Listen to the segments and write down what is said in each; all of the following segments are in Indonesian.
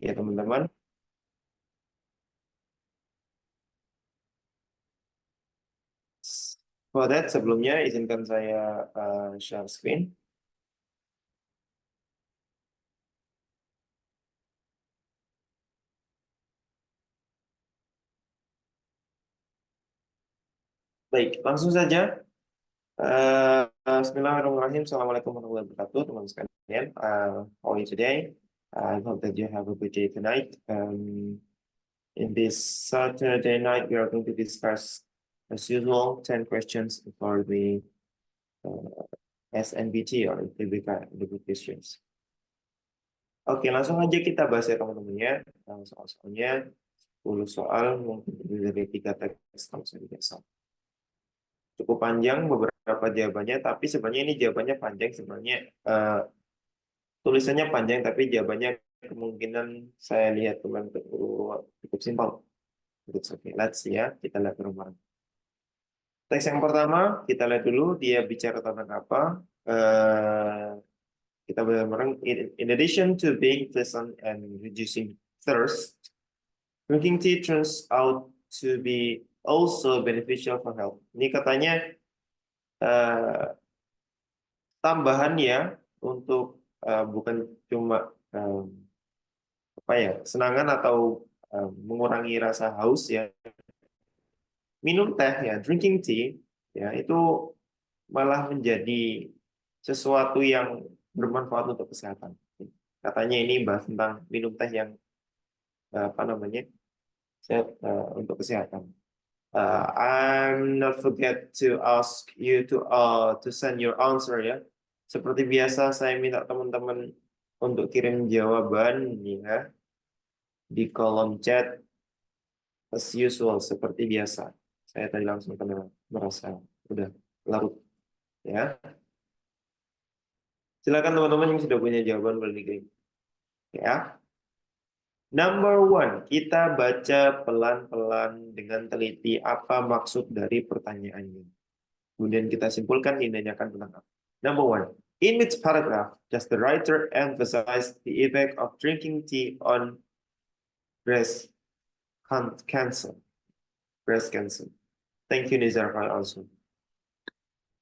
Ya teman-teman. For that sebelumnya izinkan saya share screen. Baik, langsung saja. Bismillahirrahmanirrahim. Assalamualaikum warahmatullahi wabarakatuh, teman sekalian. How are you today? I hope that you have a good day tonight. In this Saturday night, we are going to discuss, as usual, 10 questions for the SNBT or ITBK interview questions. Oke, langsung aja kita bahas ya teman-teman ya. Soal-soalnya 10 soal mungkin terdiri dari 3 teks kalau saya tidak salah. Cukup panjang beberapa jawabannya, tapi sebenarnya ini jawabannya panjang sebenarnya. Tulisannya panjang, tapi jawabannya kemungkinan saya lihat kemarin cukup simpel. Oke, let's see ya, kita lihat bareng-bareng. Teks yang pertama, kita lihat dulu dia bicara tentang apa. Kita bareng-bareng. In addition to being pleasant and reducing thirst, drinking tea turns out to be also beneficial for health. Ini katanya tambahan ya untuk bukan cuma apa ya kesenangan atau mengurangi rasa haus ya. Minum teh ya, drinking tea ya itu malah menjadi sesuatu yang bermanfaat untuk kesehatan. Katanya ini bahas tentang minum teh yang apa namanya untuk kesehatan. I'm not forget to ask you to send your answer ya. Seperti biasa saya minta teman-teman untuk kirim jawaban ya di kolom chat as usual seperti biasa. Saya tadi langsung kena merasa udah larut ya. Silakan teman-teman yang sudah punya jawaban boleh dikirim ya. Number one, kita baca pelan-pelan dengan teliti apa maksud dari pertanyaannya. Kemudian kita simpulkan dinanyakan tentang apa. Number one, in which paragraph does the writer emphasize the effect of drinking tea on breast cancer? Breast cancer. Thank you, Nizar, for also.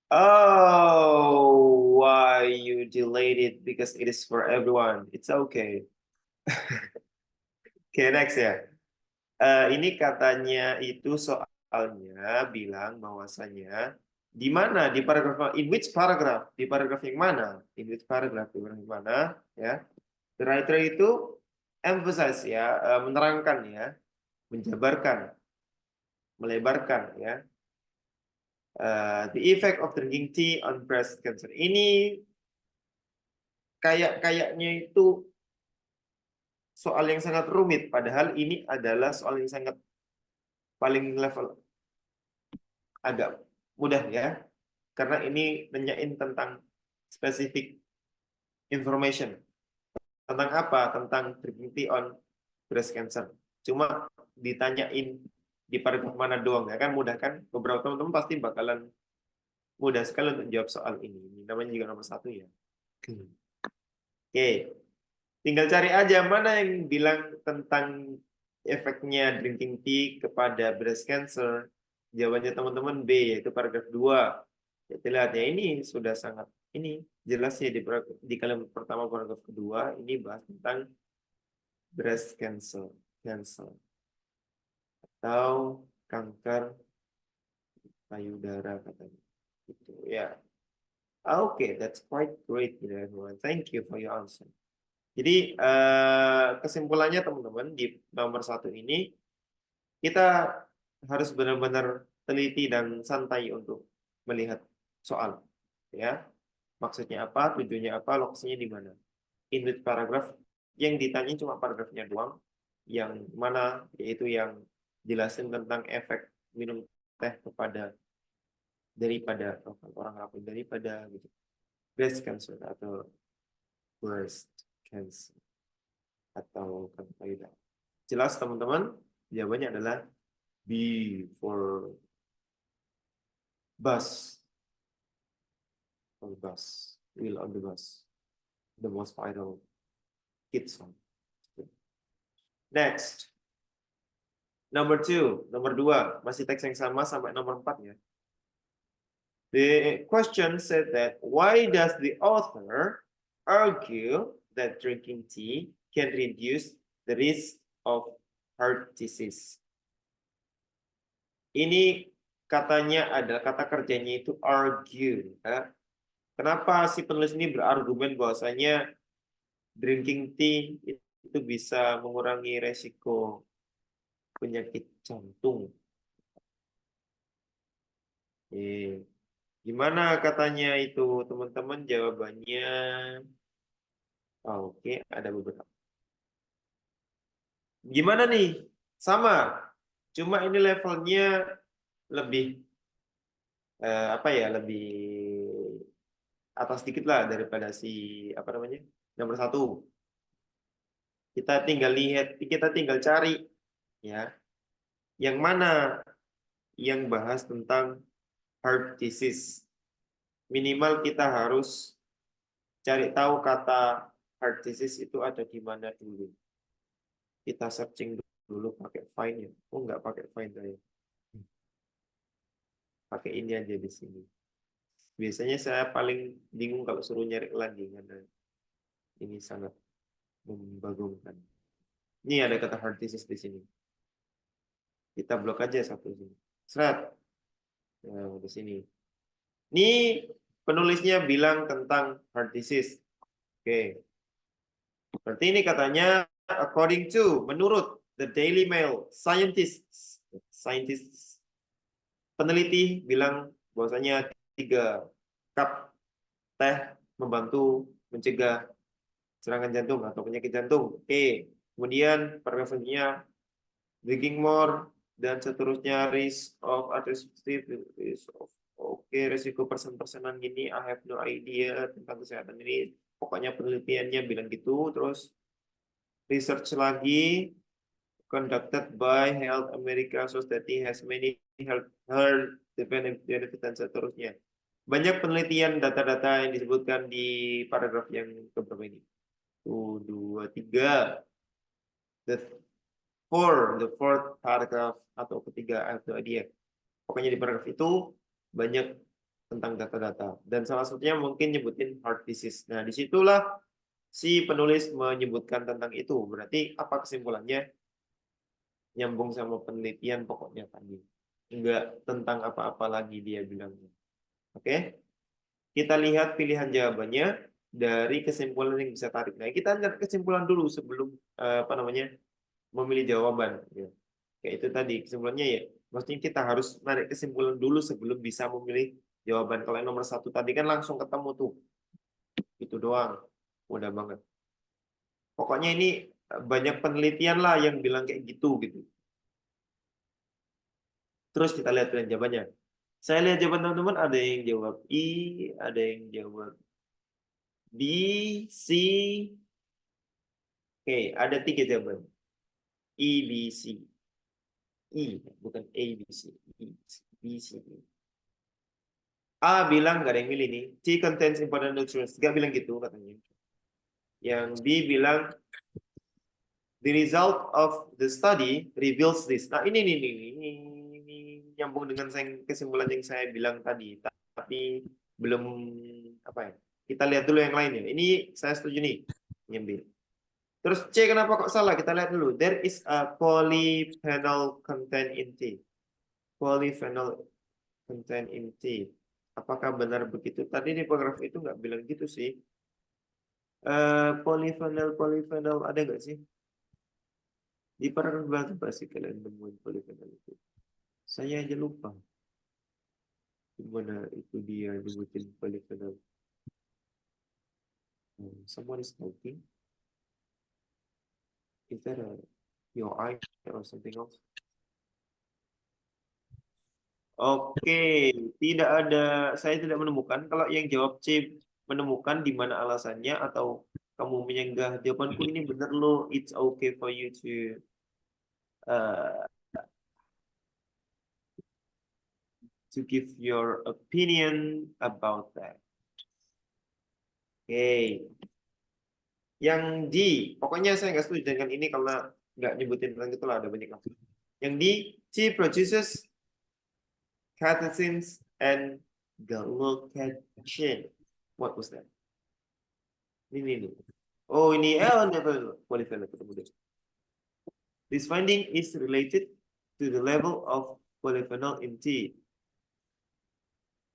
Oh, why you delayed it? Because it is for everyone. It's okay. Okay, next ya. Ini katanya itu soalnya bilang bahwasanya di mana di paragraf in which paragraph di paragraf yang mana in which paragraph di paragraf yang mana ya the writer itu emphasize ya menerangkan ya menjabarkan melebarkan ya the effect of drinking tea on breast cancer ini kayaknya itu soal yang sangat rumit padahal ini adalah soal yang sangat paling level agak mudah ya karena ini nanyain tentang spesifik information tentang apa tentang drinking on breast cancer cuma ditanyain di paragraf mana doang ya kan mudah kan beberapa teman-teman pasti bakalan mudah sekali untuk jawab soal ini namanya juga nomor 1 ya oke tinggal cari aja mana yang bilang tentang efeknya drinking tea kepada breast cancer jawabannya teman-teman B yaitu paragraf 2 ya, lihat ya ini sudah sangat ini jelas ya di kalimat pertama paragraf kedua ini bahas tentang breast cancer atau kanker payudara katanya gitu ya. Oke, that's quite great everyone. Thank you for your answer. Jadi kesimpulannya teman-teman di nomor 1 ini kita harus benar-benar teliti dan santai untuk melihat soal ya. Maksudnya apa, tujuannya apa, lokasinya di mana. In which paragraph yang ditanya cuma paragrafnya doang, yang mana yaitu yang jelasin tentang efek minum teh daripada orang apa daripada gitu breast cancer atau kanker payudara. Jelas teman-teman, jawabannya adalah B for bus. Wheel on the bus. The most viral hit song. Next. Number 2, nomor 2, masih teks yang sama sampai nomor 4 ya. The question said that why does the author argue that drinking tea can reduce the risk of heart disease? Ini katanya adalah kata kerjanya itu argue. Ya. Kenapa si penulis ini berargumen bahwasanya drinking tea itu bisa mengurangi resiko penyakit jantung? Gimana katanya itu teman-teman? Jawabannya oke, ada beberapa. Gimana nih? Sama. Cuma ini levelnya lebih apa ya? Lebih atas sedikit lah daripada si apa namanya? Nomor 1. Kita tinggal lihat, kita tinggal cari ya. Yang mana yang bahas tentang heart disease. Minimal kita harus cari tahu kata heart disease itu ada di mana dulu. Kita searching dulu pakai find ya. Oh, nggak pakai find saya. Pakai ini aja di sini. Biasanya saya paling bingung kalau suruh nyari lagi karena ini sangat membagongkan. Ini ada kata heart disease di sini. Kita blok aja satu sini. Seret. Nah, di sini. Ini penulisnya bilang tentang heart disease. Oke. Berarti ini katanya according to, menurut the Daily Mail, scientists peneliti bilang bahwasanya 3 cup teh membantu mencegah serangan jantung atau penyakit jantung. Oke. Kemudian preferensinya drinking more dan seterusnya risk of atherosclerosis, risk of resiko persen-persenan gini, I have no idea tentang kesehatan ini. Pokoknya penelitiannya bilang gitu. Terus research lagi conducted by Health America Society has many health benefit dan seterusnya. Banyak penelitian data-data yang disebutkan di paragraf yang keberapa ini? 1, 2, 3. The fourth paragraph atau ketiga atau dia. Pokoknya di paragraf itu banyak tentang data-data dan salah satunya mungkin nyebutin heart disease. Nah, disitulah si penulis menyebutkan tentang itu. Berarti apa kesimpulannya? Nyambung sama penelitian pokoknya tadi. Enggak tentang apa-apa lagi dia bilangnya. Oke? Kita lihat pilihan jawabannya dari kesimpulan yang bisa tarik. Nah, kita lihat kesimpulan dulu sebelum apa namanya? Memilih jawaban ya. Kayak itu tadi kesimpulannya ya. Maksudnya kita harus narik kesimpulan dulu sebelum bisa memilih jawaban. Kalau yang nomor 1 tadi kan langsung ketemu tuh. Itu doang. Mudah banget. Pokoknya ini banyak penelitian lah yang bilang kayak gitu gitu. Terus kita lihat pilihan jawabannya. Saya lihat jawaban teman-teman ada yang jawab I, ada yang jawab B, C. Oke, ada 3 jawaban. I, B, C. I, bukan A, B, C. I, B, C. A bilang nggak ada yang milih nih. Tea contains important nutrients. Nggak bilang gitu katanya. Yang B bilang the result of the study reveals this. Nah ini nyambung dengan kesimpulan yang saya bilang tadi. Tapi belum apa ya? Kita lihat dulu yang lainnya. Ini saya setuju nih. Yang B. Terus C kenapa kok salah? Kita lihat dulu. There is a polyphenol content in tea. Polyphenol content in tea. Apakah benar begitu? Tadi di paragraf itu nggak bilang gitu sih. Polyphenol ada nggak sih? Di paragraf berapa sih kalian nemuin polyphenol itu? Saya aja lupa. Gimana itu dia nyebutin polyphenol? Someone is talking. Is that your eye or something else? Oke, tidak ada. Saya tidak menemukan. Kalau yang jawab C menemukan di mana alasannya atau kamu menyanggah jawabanku ini benar loh. It's okay for you uh, to give your opinion about that. Oke. Yang D, pokoknya saya nggak setuju dengan ini karena nggak nyebutin tentang itu lah, ada banyak lah. Yang D, T produces catechins and glycation. What was that? Ini. Oh, ini never qualified kemudian. This finding is related to the level of polyphenol in tea.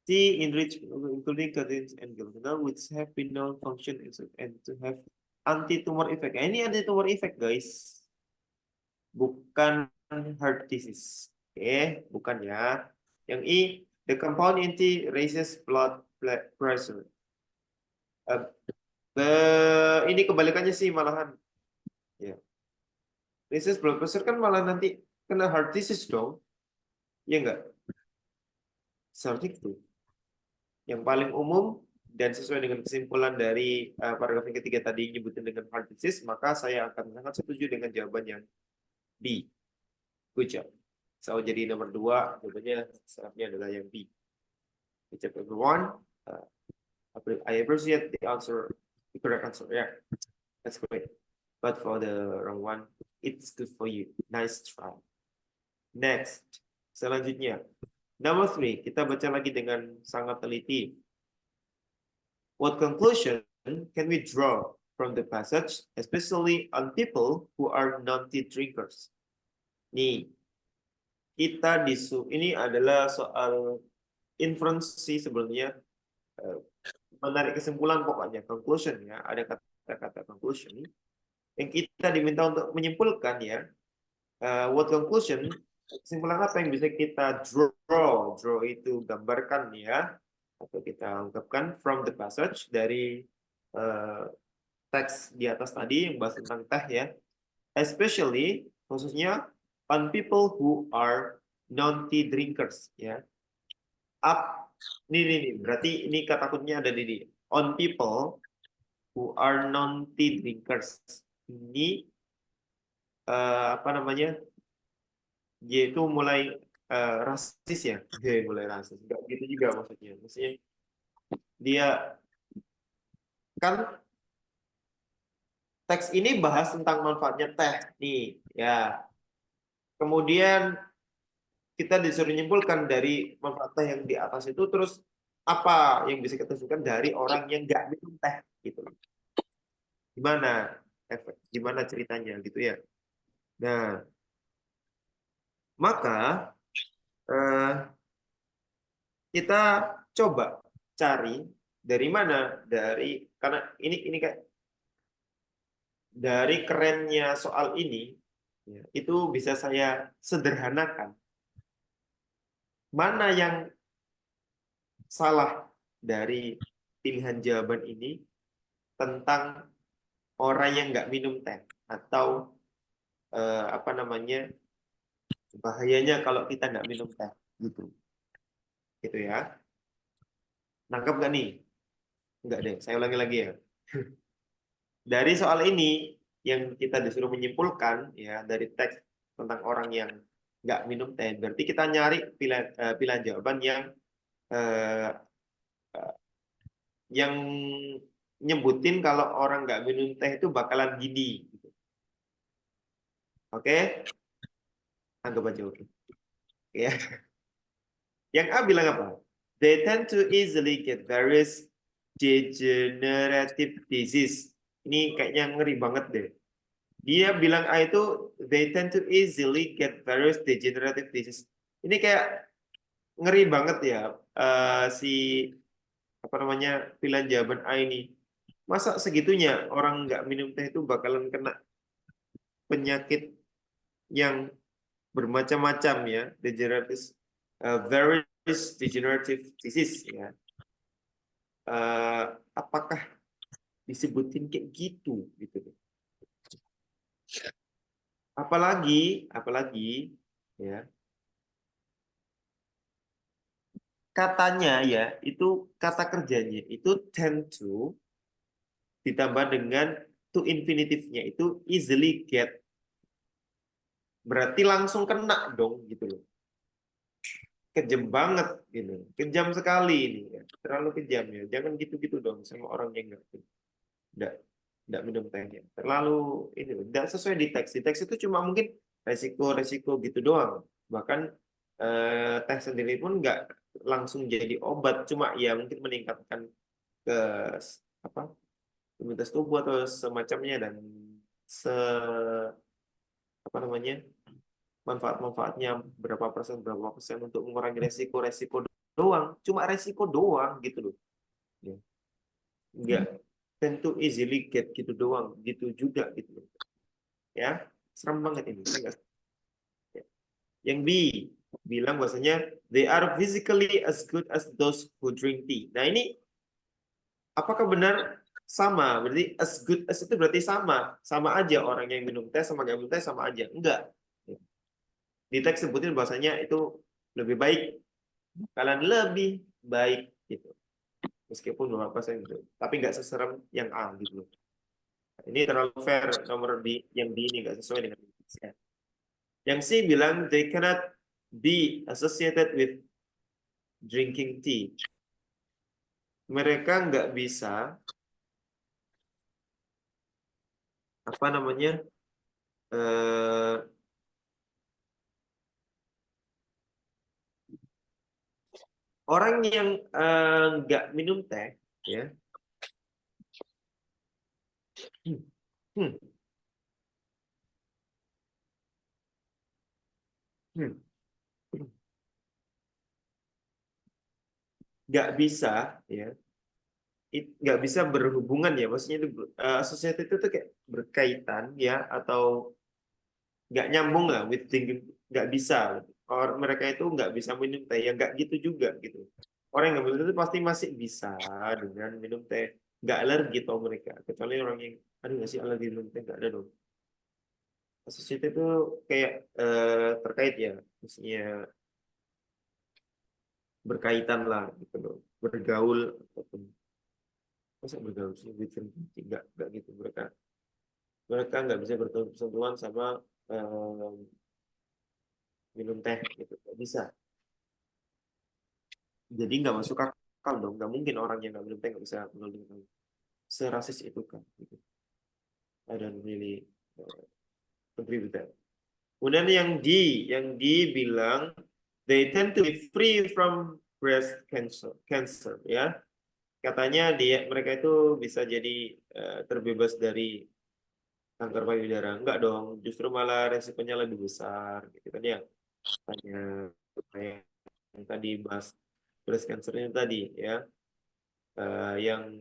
Tea enriched including catechins and glycanol which have been known function and to have anti-tumor effect. Nah, ini anti-tumor effect, guys. Bukan heart disease. Oke, bukan ya. Yang I, the compound in tea raises blood pressure. Ini kebalikannya sih malahan. Ya. Raises blood pressure kan malah nanti kena heart disease dong. Iya enggak? Seharusnya gitu. Yang paling umum dan sesuai dengan kesimpulan dari paragraf yang ketiga tadi nyebutin dengan heart disease, maka saya akan sangat setuju dengan jawaban yang B. Good job. So, jadi nomor 2, jawabannya selanjutnya adalah yang B. Good job everyone. I appreciate the answer, the correct answer. Yeah, that's great. But for the wrong one, it's good for you. Nice try. Next, selanjutnya. Number 3, kita baca lagi dengan sangat teliti. What conclusion can we draw from the passage, especially on people who are non-tea drinkers? Nih, kita ini adalah soal inference sih sebenarnya, menarik kesimpulan pokoknya, conclusion ya, ada kata-kata conclusion yang kita diminta untuk menyimpulkan ya. What conclusion, kesimpulan apa yang bisa kita draw itu gambarkan ya, atau kita ungkapkan from the passage dari teks di atas tadi yang bahas tentang teh ya, especially khususnya on people who are non-tea drinkers ya. Nih, berarti ini kata kuncinya ada di on people who are non-tea drinkers. Ini apa namanya? Yaitu mulai rasis ya, mulai rasis. Enggak gitu juga maksudnya. Maksudnya dia kan teks ini bahas tentang manfaatnya teh nih ya. Kemudian kita disuruh menyimpulkan dari manfaat teh yang di atas itu, terus apa yang bisa kita simpulkan dari orang yang nggak minum teh gitu. Gimana efek, gimana ceritanya gitu ya. Nah, maka kita coba cari dari mana, karena ini kayak dari kerennya soal ini ya, itu bisa saya sederhanakan. Mana yang salah dari pilihan jawaban ini tentang orang yang nggak minum teh atau apa namanya, bahayanya kalau kita nggak minum teh gitu ya. Nangkep nggak nih? Nggak deh, saya ulangi lagi ya. Dari soal ini yang kita disuruh menyimpulkan ya dari teks tentang orang yang nggak minum teh, berarti kita nyari pilihan jawaban eh, yang nyebutin kalau orang nggak minum teh itu bakalan gini. Gitu. Oke? Anggap aja oke. Ya. Yang A bilang apa? They tend to easily get various degenerative disease. Ini kayaknya ngeri banget deh. Dia bilang A itu they tend to easily get various degenerative disease. Ini kayak ngeri banget ya, si apa namanya pilihan jawaban A ini. Masa segitunya orang nggak minum teh itu bakalan kena penyakit yang bermacam-macam ya, degenerative, various degenerative disease ya. Apakah disebutin kayak gitu gitu? Apalagi ya, katanya ya itu kata kerjanya itu tend to ditambah dengan to infinitive-nya itu easily get, berarti langsung kena dong gitu loh. Kejam banget gitu, kejam sekali ini ya. Terlalu kejam ya, jangan gitu-gitu dong sama orang yang nggak. nggak minum tehnya. Terlalu ini nggak sesuai di teks. Di teks itu cuma mungkin resiko-resiko gitu doang. Bahkan teh sendiri pun nggak langsung jadi obat, cuma ya mungkin meningkatkan ke apa imunitas tubuh atau semacamnya dan se apa namanya manfaat-manfaatnya berapa persen untuk mengurangi resiko-resiko doang, cuma resiko doang gitu loh. Ya. Nggak tentu easily get gitu doang, gitu juga gitu loh. Ya, serem banget ini. Saya nggak. Ya. Yang B bilang bahwasanya they are physically as good as those who drink tea. Nah ini apakah benar sama? Berarti as good as itu berarti sama aja orang yang minum teh sama yang minum teh sama aja? Enggak. Di teks sebutin bahwasanya itu lebih baik, kalian lebih baik gitu. Meskipun beberapa persen gitu. Tapi nggak seserem yang A gitu loh. Ini terlalu fair nomor B yang B ini nggak sesuai dengan saya. Yang C bilang they cannot be associated with drinking tea. Mereka nggak bisa apa namanya eh, orang yang nggak minum teh ya. Hmm, hmm, hmm. Nggak bisa ya nggak bisa berhubungan ya maksudnya itu associated itu tuh kayak berkaitan ya atau nggak nyambung lah with thinking nggak bisa orang mereka itu nggak bisa minum teh ya nggak gitu juga gitu orang yang nggak minum teh itu pasti masih bisa dengan minum teh nggak alergi tau mereka kecuali orang yang aduh nggak sih alergi minum teh nggak ada dong associated itu kayak terkait ya maksudnya berkaitan lah gitu loh bergaul ataupun masa bergaul sih with drinking tea? Nggak gitu mereka nggak bisa bersentuhan sama eh, minum teh gitu nggak bisa jadi nggak masuk akal dong nggak mungkin orang yang nggak minum teh nggak bisa kenal dengan serasis itu kan gitu. I don't really agree with that. Kemudian yang bilang they tend to be free from breast cancer ya katanya mereka itu bisa jadi terbebas dari kanker payudara enggak dong justru malah resikonya lebih besar gitu kan ya tanya kayak yang tadi bahas breast cancernya tadi ya yang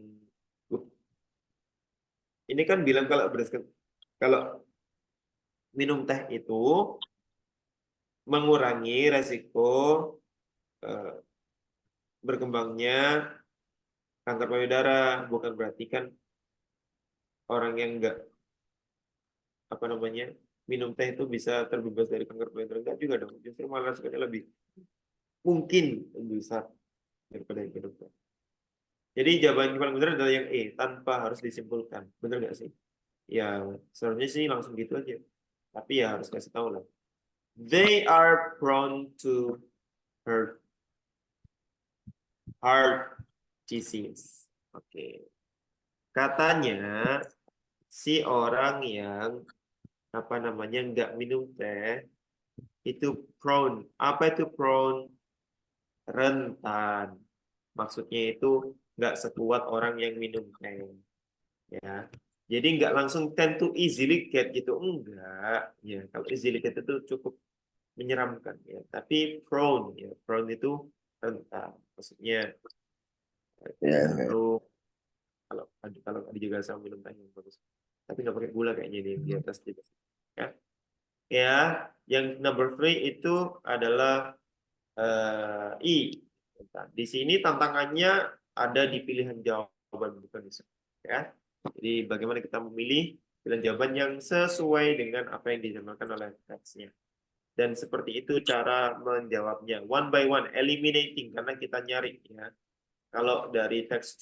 ini kan bilang kalau minum teh itu mengurangi resiko eh, berkembangnya kanker payudara bukan berarti kan orang yang enggak apa namanya minum teh itu bisa terbebas dari kanker payudara enggak juga dong justru malah resikonya lebih mungkin lebih besar daripada yang minum teh. Jadi jawaban yang paling benar adalah yang E tanpa harus disimpulkan. Benar nggak sih? Ya sebenarnya sih langsung gitu aja. Tapi ya harus kasih tahu lah. They are prone to heart heart disease. Oke. Katanya si orang yang apa namanya nggak minum teh itu prone. Apa itu prone? Rentan. Maksudnya itu nggak sekuat orang yang minum teh. Ya. Jadi nggak langsung tend to easily get gitu. Enggak. Ya, kalau easily get itu cukup menyeramkan ya. Tapi prone ya. Prone itu rentan. Maksudnya Ya, cenderung kalau dijaga sama minum teh yang bagus. Tapi nggak pakai gula kayaknya di atas juga. Ya. Ya, yang number three itu adalah I. Di sini tantangannya ada di pilihan jawaban bukan di sini. Ya. Jadi bagaimana kita memilih pilihan jawaban yang sesuai dengan apa yang dijabarkan oleh teksnya. Dan seperti itu cara menjawabnya. One by one, eliminating karena kita nyari ya. Kalau dari teks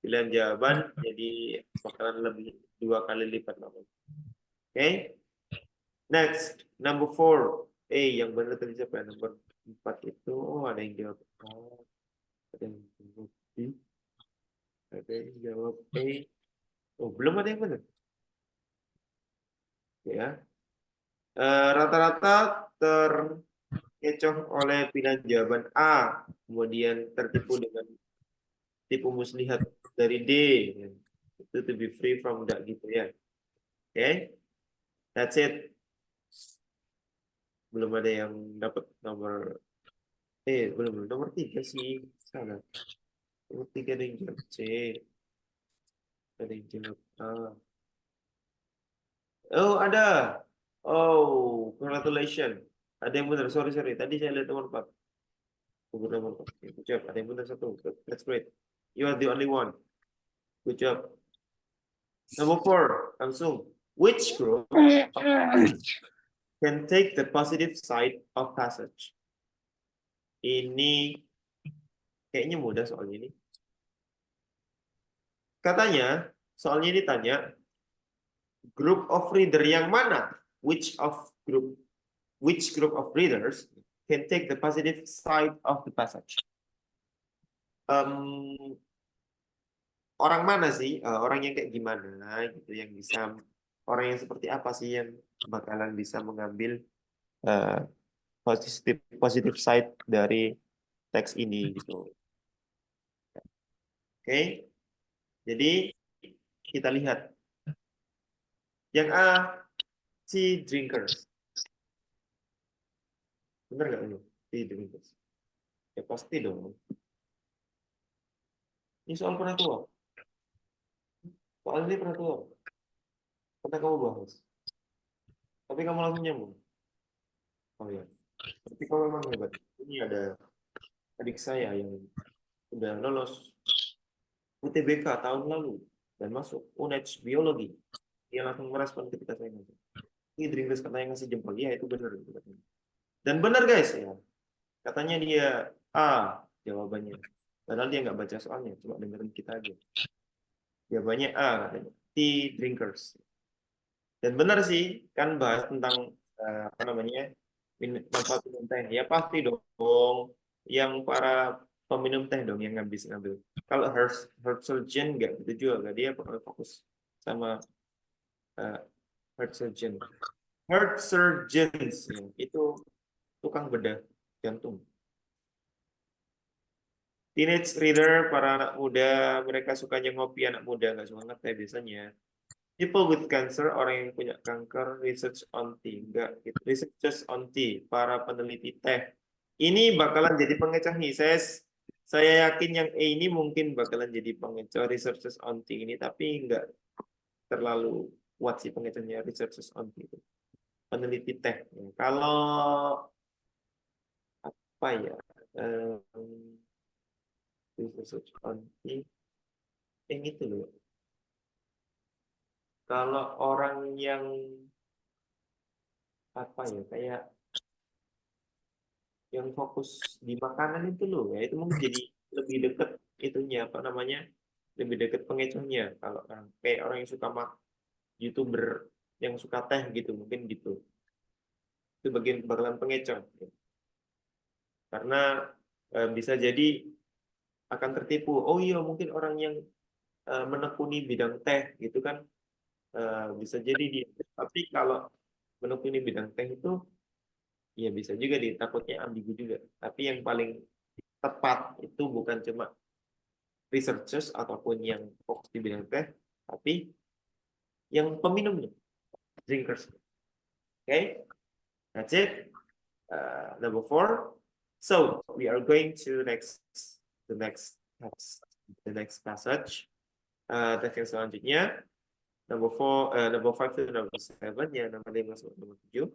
pilihan jawaban jadi bakalan lebih 2 kali lipat namanya. Oke. Next, number four. Yang benar tadi siapa ya? Nomor 4 itu, ada yang jawab A, ada yang jawab B, ada yang jawab A, Oh, belum ada yang benar. Ya. Rata-rata terkecoh oleh pilihan jawaban A, kemudian tertipu dengan tipu muslihat dari D. Ya. Itu to be free from that gitu ya. Oke, that's it. Belum ada yang dapat belum nomor 3 sih. Salah. Nomor 3 ada yang jawab C, ada yang jawab A. Oh, ada. Oh, congratulations. Ada yang benar. Sorry, sorry. Tadi saya lihat nomor 4. Nomor 4. Good job. Ada yang benar satu. That's great. You are the only one. Good job. Number 4. Langsung. Which group can take the positive side of passage? Ini kayaknya mudah soalnya ini. Katanya, soalnya ini tanya, group of reader yang mana? Which group of readers can take the positive side of the passage? Orang mana sih? Orang yang kayak gimana gitu yang bisa, orang yang seperti apa sih yang bakalan bisa mengambil uh, positive side dari teks ini gitu. Oke. Jadi kita lihat yang A, tea drinkers. Benar nggak ini? Tea drinkers. Ya pasti dong. Ini soal pernah tua. Soal ini pernah tua. Pernah kamu bahas. Tapi kamu langsung nyambung. Oh ya. Tapi kamu memang hebat. Ini ada adik saya yang udah lolos UTBK tahun lalu dan masuk UNED Biologi. Dia langsung merespon ketika saya ngomong. Ini drinkers katanya ngasih jempol. Iya itu benar. Itu katanya. Dan benar guys ya. Katanya dia A jawabannya. Padahal dia nggak baca soalnya, cuma dengerin kita aja. Jawabannya A katanya. Tea drinkers. Dan benar sih, kan bahas tentang apa namanya manfaat minum teh. Ya pasti dong, yang para peminum teh dong yang ngambil. Kalau heart surgeon nggak gitu juga, dia fokus sama uh, heart surgeon. Heart surgeons ya, itu tukang bedah jantung. Teenage reader, para anak muda, mereka sukanya ngopi, anak muda nggak suka ngeteh biasanya. People with cancer, orang yang punya kanker, research on tea. Enggak, gitu. Researchers on tea, para peneliti teh. Ini bakalan jadi pengecoh nih. Saya yakin yang A ini mungkin bakalan jadi pengecoh researchers on tea ini, tapi enggak terlalu kuat sih pengecohnya researchers on tea itu. Peneliti teh. Kalau apa ya? Research on tea, yang itu loh. Kalau orang yang apa ya, kayak yang fokus di makanan itu loh ya, itu mungkin jadi lebih dekat itunya apa namanya, lebih dekat pengecohnya. Kalau kayak orang yang suka YouTuber yang suka teh gitu mungkin gitu, itu bagian bakalan pengecoh karena bisa jadi akan tertipu. Oh iya mungkin orang yang menekuni bidang teh gitu kan, bisa jadi dia. Tapi kalau menekuni bidang teh itu ya bisa juga takutnya ambigu juga. Tapi yang paling tepat itu bukan cuma researchers ataupun yang fokus di bidang teh, tapi yang peminumnya, drinkers. Okay, that's it. Number 4. So we are going to the next text, the next passage. Teks yang selanjutnya, number 5 to number 7, ya nomor 5 sampai nomor 7.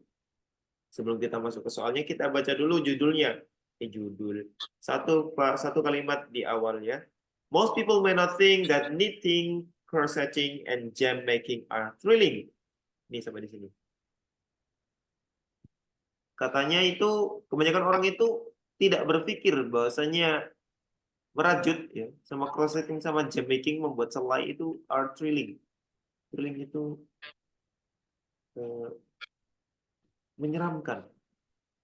Sebelum kita masuk ke soalnya, kita baca dulu judulnya. Judul. Satu kalimat di awalnya. Most people may not think that knitting, crocheting, and jam making are thrilling. Ini sampai di sini. Katanya itu, kebanyakan orang itu tidak berpikir bahwasanya merajut ya, sama crocheting sama jam making membuat selai itu are thrilling. Thrilling itu eh, menyeramkan.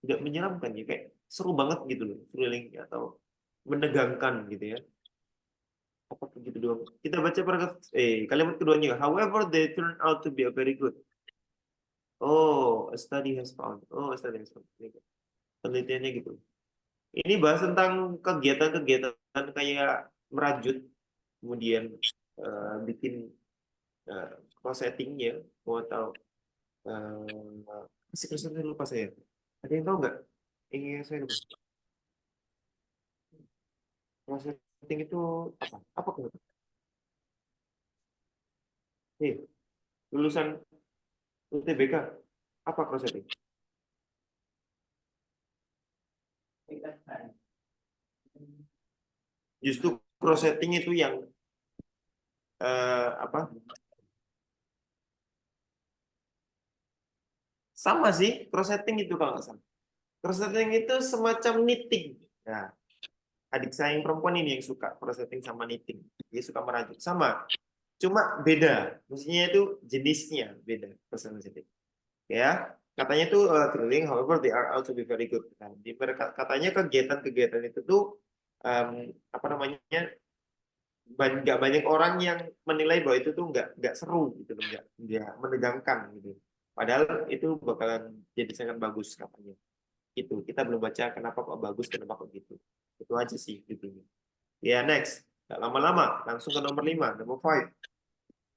Tidak menyeramkan ya, kayak seru banget gitu loh, thrilling atau menegangkan gitu ya. Apa begitu doang? Kita baca paragraf kalimat keduanya. However, they turn out to be a very good. Oh, a study has found. Oh, a study has found. Penelitiannya gitu. Ini bahas tentang kegiatan-kegiatan kayak merajut, kemudian bikin cross-settingnya, mau tahu masih lupa saya. Ada yang tahu nggak? Ingin saya lupa. Cross-setting itu apa? Apa kenapa? Lulusan UTBK, apa cross-setting? Justru cross-setting itu yang apa? Sama sih, cross-setting itu kalau nggak salah. Cross-setting itu semacam knitting. Nah, adik saya yang perempuan ini yang suka cross-setting sama knitting. Dia suka merajut. Sama, cuma beda. Maksudnya itu jenisnya beda cross-setting. Ya, katanya tuh thrilling, however they are also be very good. Nah, katanya kegiatan-kegiatan itu tuh apa namanya, nggak banyak orang yang menilai bahwa itu tuh nggak seru gitu loh, nggak menegangkan gitu. Padahal itu bakalan jadi sangat bagus katanya. Itu kita belum baca kenapa kok bagus, kenapa kok gitu. Itu aja sih gitu. Ya, next. Nggak lama-lama, langsung ke nomor 5, nomor 5.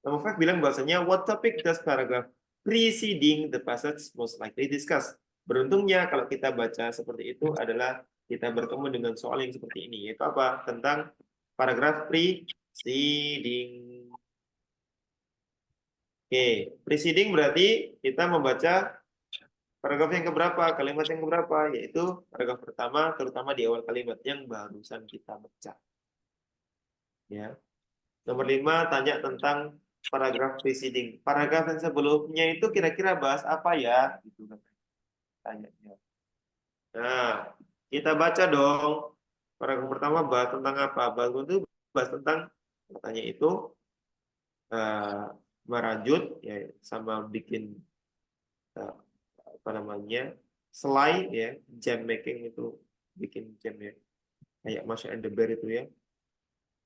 Nomor 5 bilang bahasanya what topic does paragraph preceding the passage most likely discuss. Beruntungnya kalau kita baca seperti itu adalah kita bertemu dengan soal yang seperti ini, yaitu apa? Tentang paragraf preceding. Oke, preceding berarti kita membaca paragraf yang keberapa, kalimat yang keberapa, yaitu paragraf pertama, terutama di awal kalimat yang barusan kita baca. Ya. Nomor 5, tanya tentang paragraf preceding. Paragraf yang sebelumnya itu kira-kira bahas apa ya? Gitu kan. Tanyanya. Nah, kita baca dong. Paragraf pertama bahas tentang apa? Bahas tentang katanya itu merajut ya sama bikin apa namanya? Slide ya, jam making itu bikin jam ya. Kayak Masha and the Bear itu ya.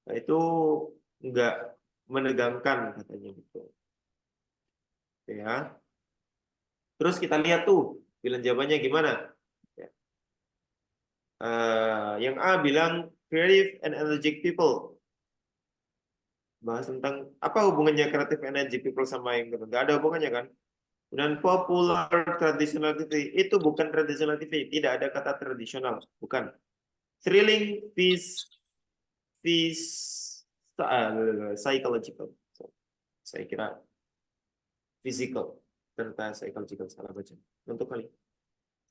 Nah, itu enggak menegangkan katanya gitu. Ya. Terus kita lihat tuh bilang jawabannya gimana. Ya. Yang A bilang creative and energetic people. Bahas tentang apa hubungannya creative energy people sama yang kedua. Nggak ada hubungannya kan. Dan popular traditional TV itu bukan traditional TV. Tidak ada kata tradisional. Bukan. Thrilling, psychological. Saya kira physical. Ternyata psychological salah baca. Untuk kali.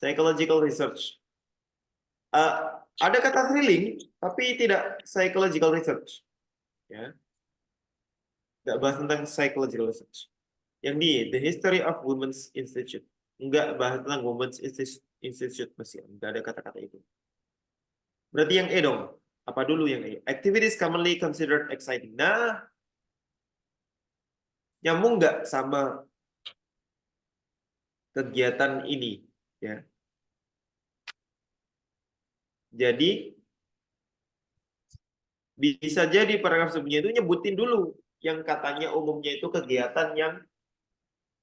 Psychological research. Ada kata thrilling, tapi tidak psychological research. Ya, nggak bahas tentang psychological research. Yang di The History of Women's Institute, nggak bahas tentang Women's Institute masih, nggak ada kata-kata itu. Berarti yang E dong. Apa dulu yang E? Activities commonly considered exciting. Nah, nyambung nggak sama kegiatan ini? Ya. Jadi bisa jadi paragraf sebelumnya itu nyebutin dulu yang katanya umumnya itu kegiatan yang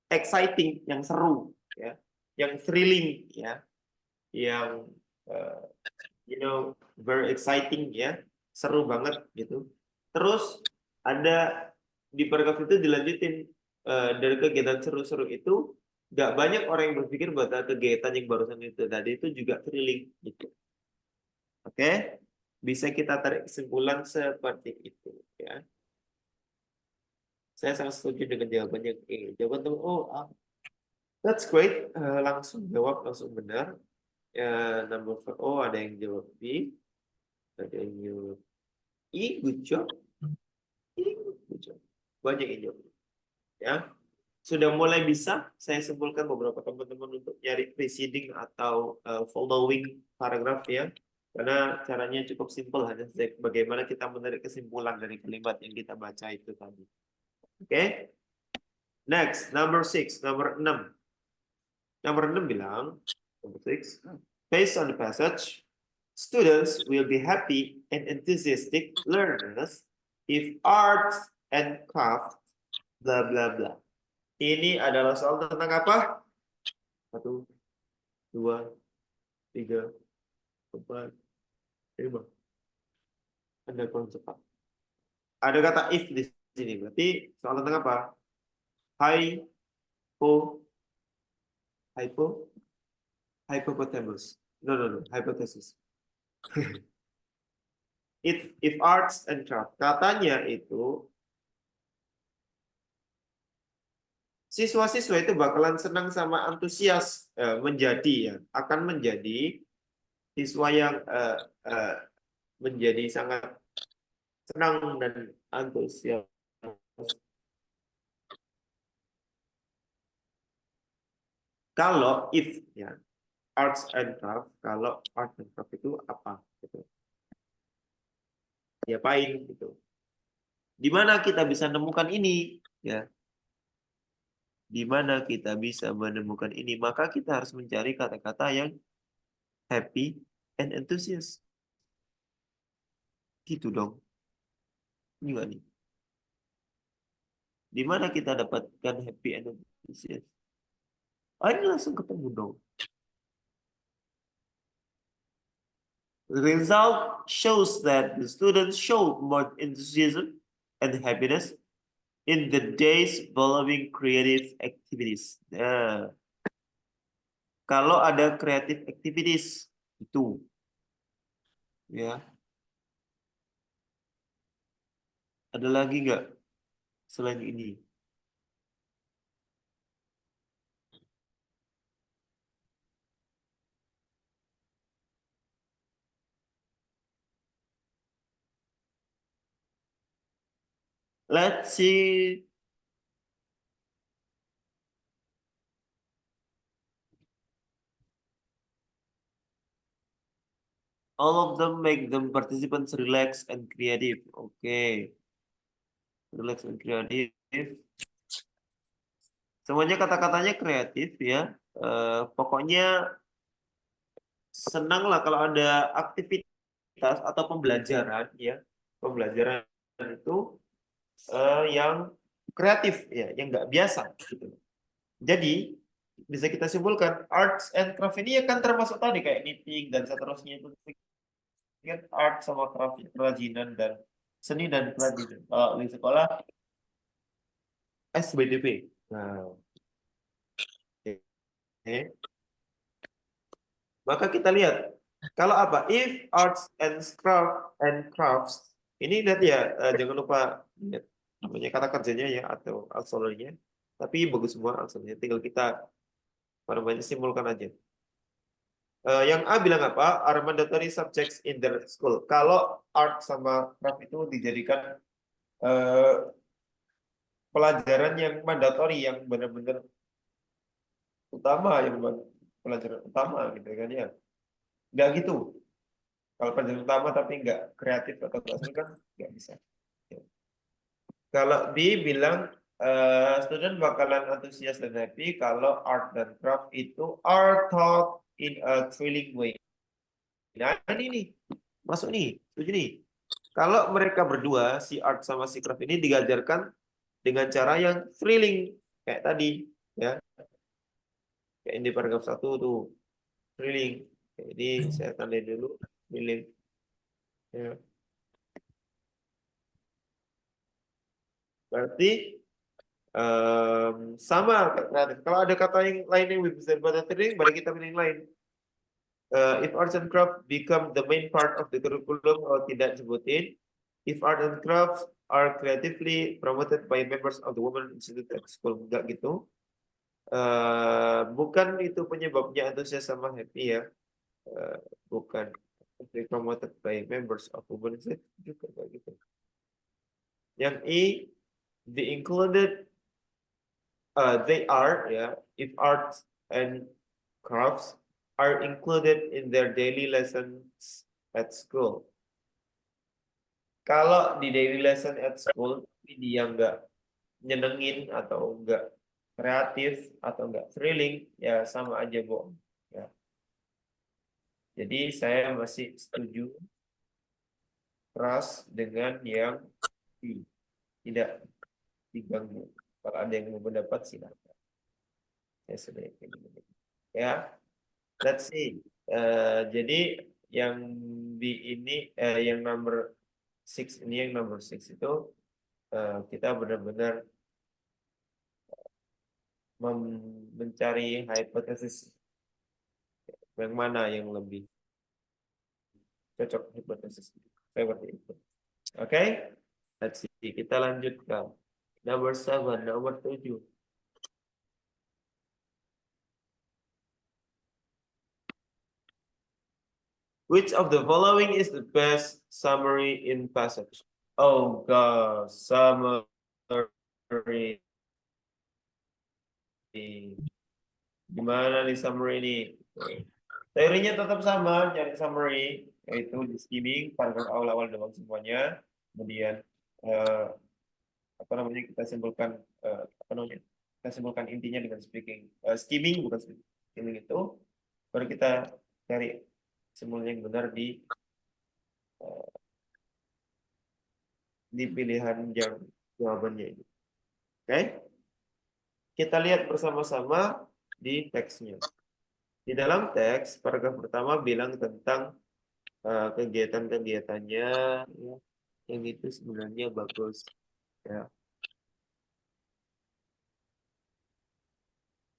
exciting, yang seru, ya, yang thrilling, ya, yang very exciting, ya, seru banget gitu. Terus ada di paragraf itu dilanjutin dari kegiatan seru-seru itu nggak banyak orang yang berpikir bahwa kegiatan yang barusan itu tadi itu juga thrilling gitu. Oke, bisa kita tarik kesimpulan seperti itu, ya. Saya sangat setuju dengan jawabannya E. Jawaban tuh that's great. Langsung jawab, langsung benar. Number 4. Oh, ada yang jawab B. Ada yang jawab E. Good job. E. Good job. Banyak yang jawab. Ya. Sudah mulai bisa saya simpulkan beberapa teman-teman untuk nyari preceding atau following paragraf ya. Karena caranya cukup simpel, hanya bagaimana kita menarik kesimpulan dari kalimat yang kita baca itu tadi. Oke. Next, number 6, nomor 6. Nomor 6 bilang, number 6, based on the passage, students will be happy and enthusiastic learners if arts and craft, bla bla bla. Ini adalah soal tentang apa? 1, 2, 3, 4, 5. Ada kurang cepat. Ada kata if di sini. Berarti soal tentang apa? Hypothesis. No. Hypothesis. If arts and craft. Katanya itu siswa-siswa itu bakalan senang sama antusias menjadi ya, akan menjadi siswa yang menjadi sangat senang dan antusias. Kalau if ya, arts and craft, kalau art and craft itu apa gitu. Diapain gitu. Di mana kita bisa menemukan ini ya? Di mana kita bisa menemukan ini? Maka kita harus mencari kata-kata yang happy and enthusiast. Gitu dong. Juga nih. Di mana kita dapatkan happy and enthusiast? Ini langsung ketemu dong. The result shows that the students showed more enthusiasm and happiness in the days following creative activities. Nah, kalau ada creative activities itu, ya, ada lagi nggak selain ini? Let's see. All of them make them participants relax and creative. Okay. Relax and creative. Semuanya kata-katanya kreatif ya. Pokoknya senang lah kalau ada aktivitas atau pembelajaran ya. Pembelajaran itu yang kreatif ya, yang nggak biasa gitu. Jadi bisa kita simpulkan arts and craft ini akan termasuk tadi kayak knitting dan seterusnya itu kan art sama craft, kerajinan dan seni dan kerajinan. Kalau di sekolah SBDP. Nah, oke. Maka kita lihat kalau apa? If arts and crafts ini lihat ya, jangan lupa lihat namanya kata kerjanya ya atau auxiliary-nya. Tapi bagus semua auxiliary. Tinggal kita namanya simpulkan aja. Yang A bilang apa? Are mandatory subjects in the school. Kalau art sama craft itu dijadikan pelajaran yang mandatori, yang benar-benar utama, yang pelajaran utama gitu kan ya. Nggak gitu. Kalau pelajaran utama tapi nggak kreatif atau nggak seru kan nggak bisa. Ya. Kalau B bilang student bakalan antusias dan happy kalau art dan craft itu are taught in a thrilling way. Nah ini nih, masuk nih, setuju nih. Kalau mereka berdua, si art sama si craft ini diajarkan dengan cara yang thrilling kayak tadi, ya. Kayak di paragraf 1 tuh, thrilling. Jadi saya tanda dulu, thrilling. Ya. Berarti sama kayak kreatif. Kalau ada kata yang lain yang bisa dibaca thrilling, baru kita pilih yang lain. If arts and craft become the main part of the curriculum, kalau tidak sebutin. If art and crafts are creatively promoted by members of the Women Institute at School, enggak gitu. Bukan itu penyebabnya antusias sama happy ya. Bukan promoted by members of Women Institute juga enggak gitu. Yang E, they included, they are ya. If arts and crafts are included in their daily lessons at school. Kalau di daily lesson at school, dia nggak nyenengin atau nggak kreatif atau nggak thrilling, ya sama aja bohong. Ya. Jadi saya masih setuju keras dengan yang B. tidak diganggu. Kalau ada yang mau berpendapat silakan. Saya sudah ya. Let's see. Jadi yang yang number 6 ini, yang number 6 itu kita benar-benar mencari hipotesis yang mana yang lebih cocok hipotesis seperti itu. Oke, let's see. Kita lanjutkan. Number 7, nomor 7. Which of the following is the best summary in passage? Oh God, summary. Gimana nih summary ini? Teorinya tetap sama, cari summary, yaitu di skimming, paragraf awal-awal doang semuanya. Kemudian apa namanya, kita simpulkan kita simpulkan intinya dengan skimming, bukan skimming itu. Baru kita cari simulnya yang benar di pilihan yang jawabannya ini. Oke? Kita lihat bersama-sama di teksnya. Di dalam teks, paragraf pertama bilang tentang kegiatan-kegiatannya, ya, yang itu sebenarnya bagus. Ya.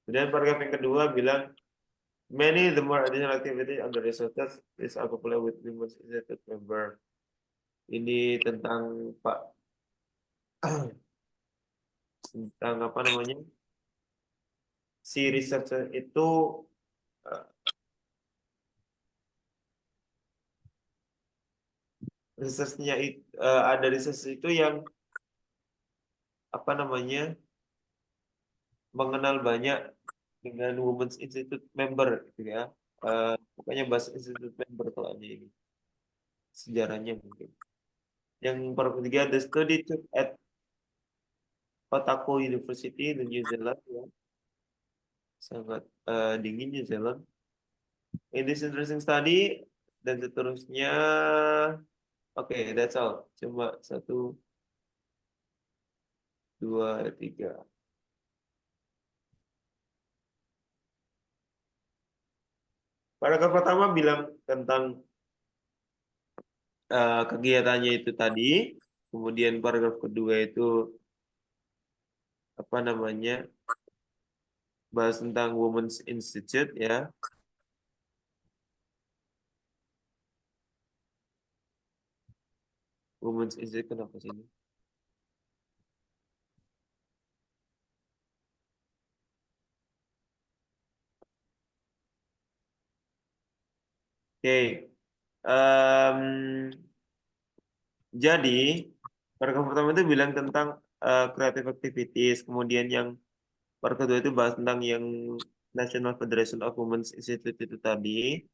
Kemudian paragraf yang kedua bilang, many the more additional activity on the resources is popular with Women's Institute member. Ini tentang tentang apa namanya? Si researcher itu ada research itu yang apa namanya, mengenal banyak dengan Women's Institute member gitu ya. Pokoknya bahas Institute member kalau ini sejarahnya mungkin. Yang ketiga, the study took at Otago University di New Zealand, ya. Sangat dingin New Zealand. In this interesting study, dan seterusnya. Oke, that's all. Cuma 1, 2, 3. Paragraf pertama bilang tentang kegiatannya itu tadi. Kemudian paragraf kedua itu apa namanya, bahas tentang Women's Institute, ya. Women's Institute kenapa sih ini? Oke. Jadi paragraf pertama itu bilang tentang creative activities. Kemudian yang paragraf kedua itu bahas tentang yang National Federation of Women's Institute itu tadi.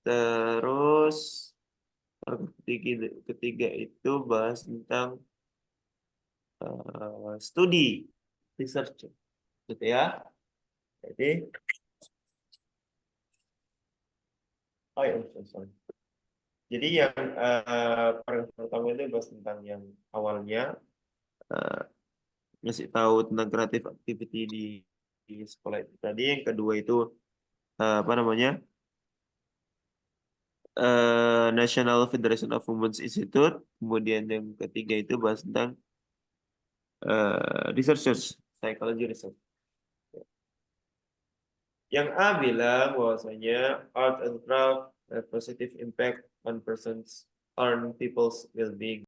Terus paragraf ketiga itu bahas tentang studi research, gitu ya. Jadi, oh ya, sorry. Jadi yang paragraf pertama itu bahas tentang yang awalnya ngasih tahu tentang creative activity di sekolah itu tadi. Yang kedua itu apa namanya, National Federation of Women's Institute. Kemudian yang ketiga itu bahas tentang researchers, psychology research. Yang A bilang bahwasanya art and craft have positive impact on people's well-being.